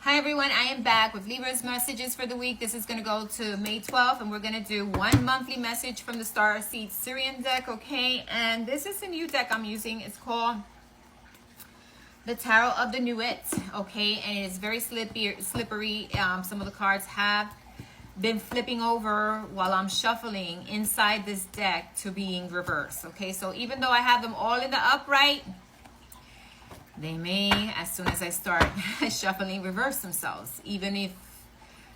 Hi everyone, I am back with Libra's messages for the week. This is going to go to May 12th, and we're going to do one monthly message from the Star Seed Syrian deck, okay? And this is a new deck I'm using. It's called the Tarot of the Nuit, okay? And it is very slippery. Some of the cards have been flipping over while I'm shuffling inside this deck to being reversed, okay? So even though I have them all in the upright, they may, as soon as I start shuffling, reverse themselves, even if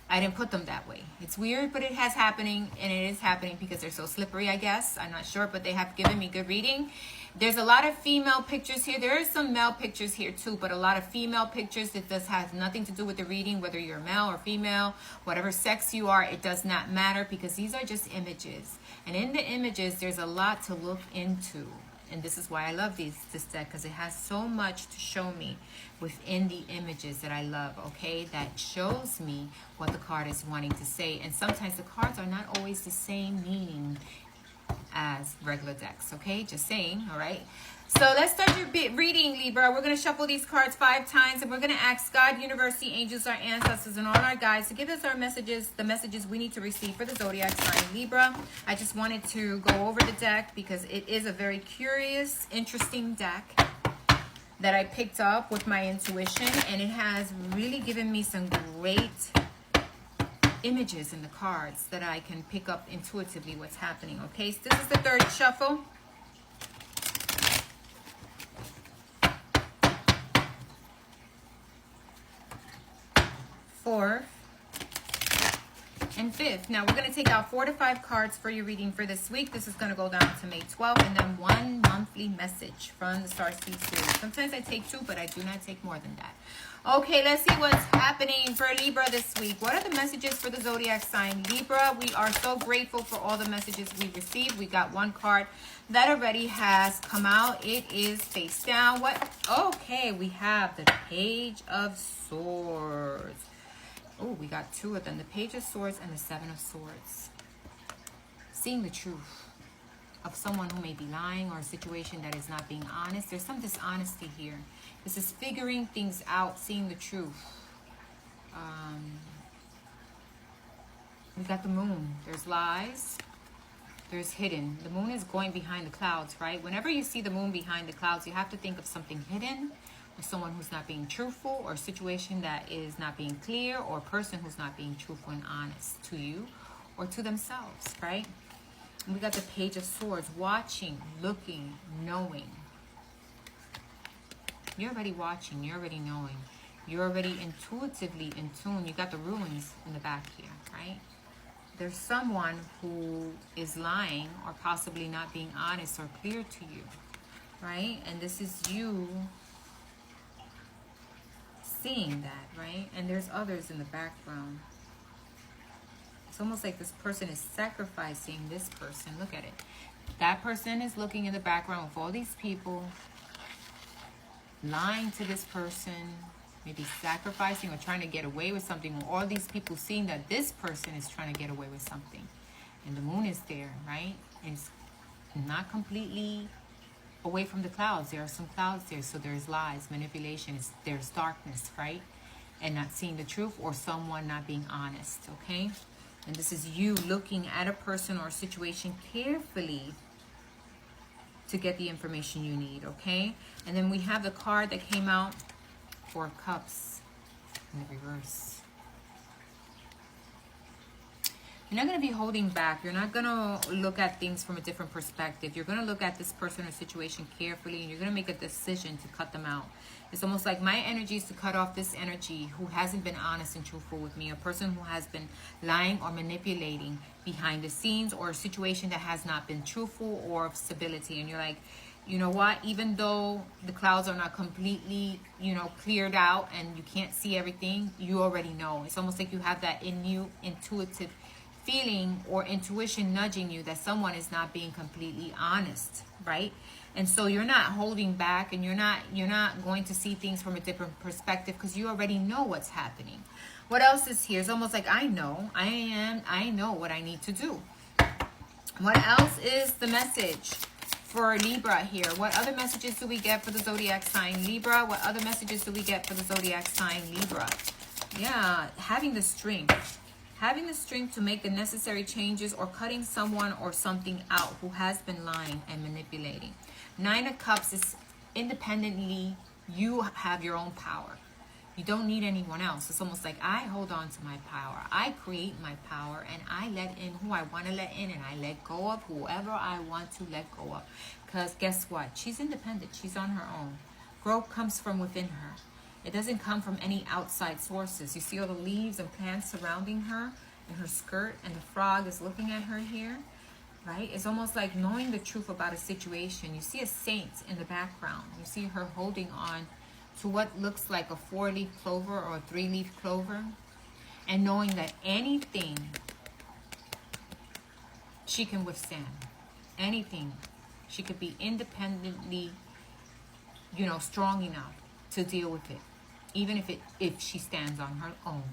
I didn't put them that way. It's weird, but it has happening, and it is happening because they're so slippery, I guess. I'm not sure, but they have given me good reading. There's a lot of female pictures here. There are some male pictures here too, but a lot of female pictures. It does have nothing to do with the reading, whether you're male or female, whatever sex you are, it does not matter because these are just images. And in the images, there's a lot to look into. And this is why I love this deck, because it has so much to show me within the images that I love, okay? That shows me what the card is wanting to say. And sometimes the cards are not always the same meaning as regular decks, okay? Just saying, all right? So let's start your reading, Libra. We're going to shuffle these cards 5 times, and we're going to ask God, universe, the angels, our ancestors, and all our guides to give us our messages, the messages we need to receive for the zodiac sign Libra. I just wanted to go over the deck because it is a very curious, interesting deck that I picked up with my intuition, and it has really given me some great images in the cards that I can pick up intuitively what's happening, okay? So this is the 3rd shuffle. 4th, and 5th. Now we're going to take out 4 to 5 cards for your reading for this week. This is going to go down to May 12th, and then 1 monthly message from the Star Seed series. Sometimes I take 2, but I do not take more than that. Okay, let's see what's happening for Libra this week. What are the messages for the zodiac sign Libra? We are so grateful for all the messages we received. We got 1 card that already has come out. It is face down. What? Okay, we have the Page of Swords. Oh, we got 2 of them. The Page of Swords and the 7 of Swords. Seeing the truth of someone who may be lying or a situation that is not being honest. There's some dishonesty here. This is figuring things out, seeing the truth. We got the Moon. There's lies. There's hidden. The Moon is going behind the clouds, right? Whenever you see the Moon behind the clouds, you have to think of something hidden, or someone who's not being truthful, or a situation that is not being clear, or a person who's not being truthful and honest to you or to themselves, right? And we got the Page of Swords, watching, looking, knowing. You're already watching, you're already knowing, you're already intuitively in tune. You got the Ruins in the back here, right? There's someone who is lying or possibly not being honest or clear to you, right? And this is you seeing that, right? And there's others in the background. It's almost like this person is sacrificing this person. Look at it. That person is looking in the background with all these people, lying to this person, maybe sacrificing or trying to get away with something. All these people seeing that this person is trying to get away with something. And the Moon is there, right? And it's not completely away from the clouds. There are some clouds there, so there's lies, manipulation, there's darkness, right? And not seeing the truth, or someone not being honest, okay? And this is you looking at a person or a situation carefully to get the information you need, okay? And then we have the card that came out, 4 of Cups in the reverse. You're not going to be holding back. You're not going to look at things from a different perspective. You're going to look at this person or situation carefully, and you're going to make a decision to cut them out. It's almost like my energy is to cut off this energy who hasn't been honest and truthful with me, a person who has been lying or manipulating behind the scenes, or a situation that has not been truthful or of stability. And you're like, you know what, even though the clouds are not completely, cleared out and you can't see everything, you already know. It's almost like you have that in you intuitive feeling or intuition nudging you that someone is not being completely honest, right? And so you're not holding back, and you're not going to see things from a different perspective because you already know what's happening. What else is here? It's almost like I know what I need to do. What else is the message for Libra here? What other messages do we get for the zodiac sign Libra? What other messages do we get for the zodiac sign Libra? Yeah, having the strength. Having the strength to make the necessary changes or cutting someone or something out who has been lying and manipulating. Nine of Cups is independently, you have your own power. You don't need anyone else. It's almost like I hold on to my power. I create my power and I let in who I want to let in, and I let go of whoever I want to let go of. Because guess what? She's independent. She's on her own. Growth comes from within her. It doesn't come from any outside sources. You see all the leaves and plants surrounding her and her skirt, and the frog is looking at her here, right? It's almost like knowing the truth about a situation. You see a saint in the background. You see her holding on to what looks like a 4-leaf clover or a 3-leaf clover, and knowing that anything she can withstand. Anything. She could be independently, you know, strong enough to deal with it, even if she stands on her own.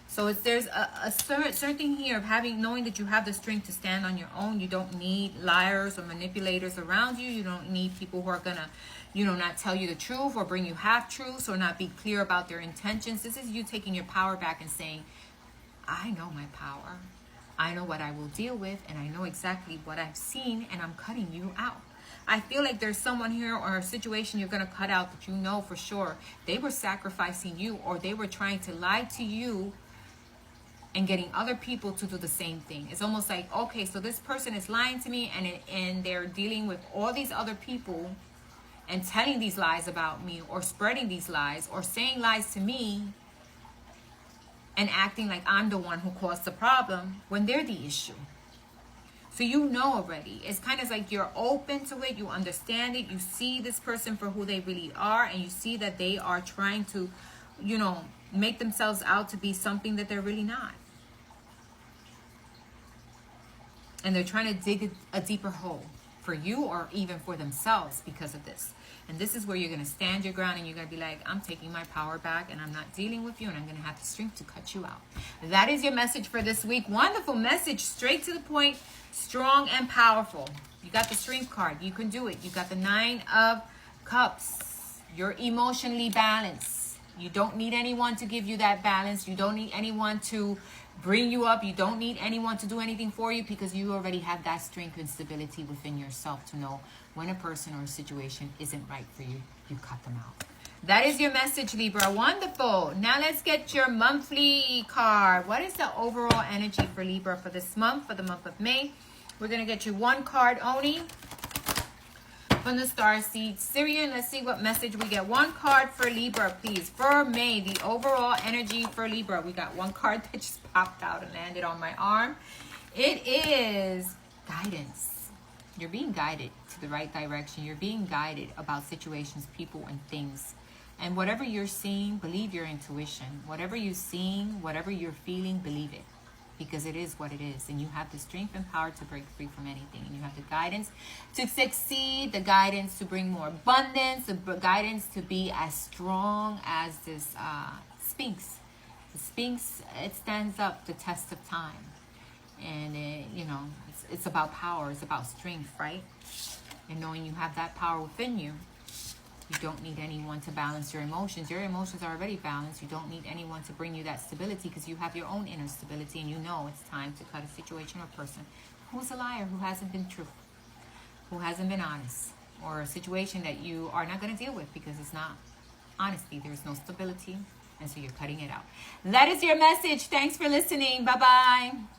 So there's a certain thing here of knowing that you have the strength to stand on your own. You don't need liars or manipulators around you. You don't need people who are gonna, you know, not tell you the truth or bring you half truths or not be clear about their intentions. This is you taking your power back and saying, I know my power. I know what I will deal with, and I know exactly what I've seen, and I'm cutting you out. I feel like there's someone here or a situation you're going to cut out that you know for sure they were sacrificing you, or they were trying to lie to you and getting other people to do the same thing. It's almost like, okay, so this person is lying to me, and they're dealing with all these other people and telling these lies about me, or spreading these lies, or saying lies to me and acting like I'm the one who caused the problem when they're the issue. So you know already. It's kind of like you're open to it. You understand it. You see this person for who they really are, and you see that they are trying to, you know, make themselves out to be something that they're really not. And they're trying to dig a deeper hole for you, or even for themselves, because of this. And this is where you're going to stand your ground, and you're going to be like, I'm taking my power back, and I'm not dealing with you, and I'm going to have the strength to cut you out. That is your message for this week. Wonderful message, straight to the point, strong and powerful. You got the strength card. You can do it. You got the 9 of Cups. You're emotionally balanced. You don't need anyone to give you that balance. You don't need anyone to bring you up. You don't need anyone to do anything for you, because you already have that strength and stability within yourself to know when a person or a situation isn't right for you. You cut them out. That is your message, Libra. Wonderful. Now let's get your monthly card. What is the overall energy for Libra for this month, for the month of May? We're going to get you one card only from the Star Seed Syrian. Let's see what message we get. One card for Libra, please. For May, the overall energy for Libra. We got one card that just popped out and landed on my arm. It is guidance. You're being guided to the right direction. You're being guided about situations, people, and things. And whatever you're seeing, believe your intuition. Whatever you're seeing, whatever you're feeling, believe it. Because it is what it is. And you have the strength and power to break free from anything. And you have the guidance to succeed, the guidance to bring more abundance, the guidance to be as strong as this Sphinx. The Sphinx, it stands up the test of time. And, you know, it's about power. It's about strength, right? And knowing you have that power within you. You don't need anyone to balance your emotions. Your emotions are already balanced. You don't need anyone to bring you that stability, because you have your own inner stability, and you know it's time to cut a situation or person who's a liar, who hasn't been true, who hasn't been honest, or a situation that you are not going to deal with because it's not honesty. There's no stability, and so you're cutting it out. That is your message. Thanks for listening. Bye-bye.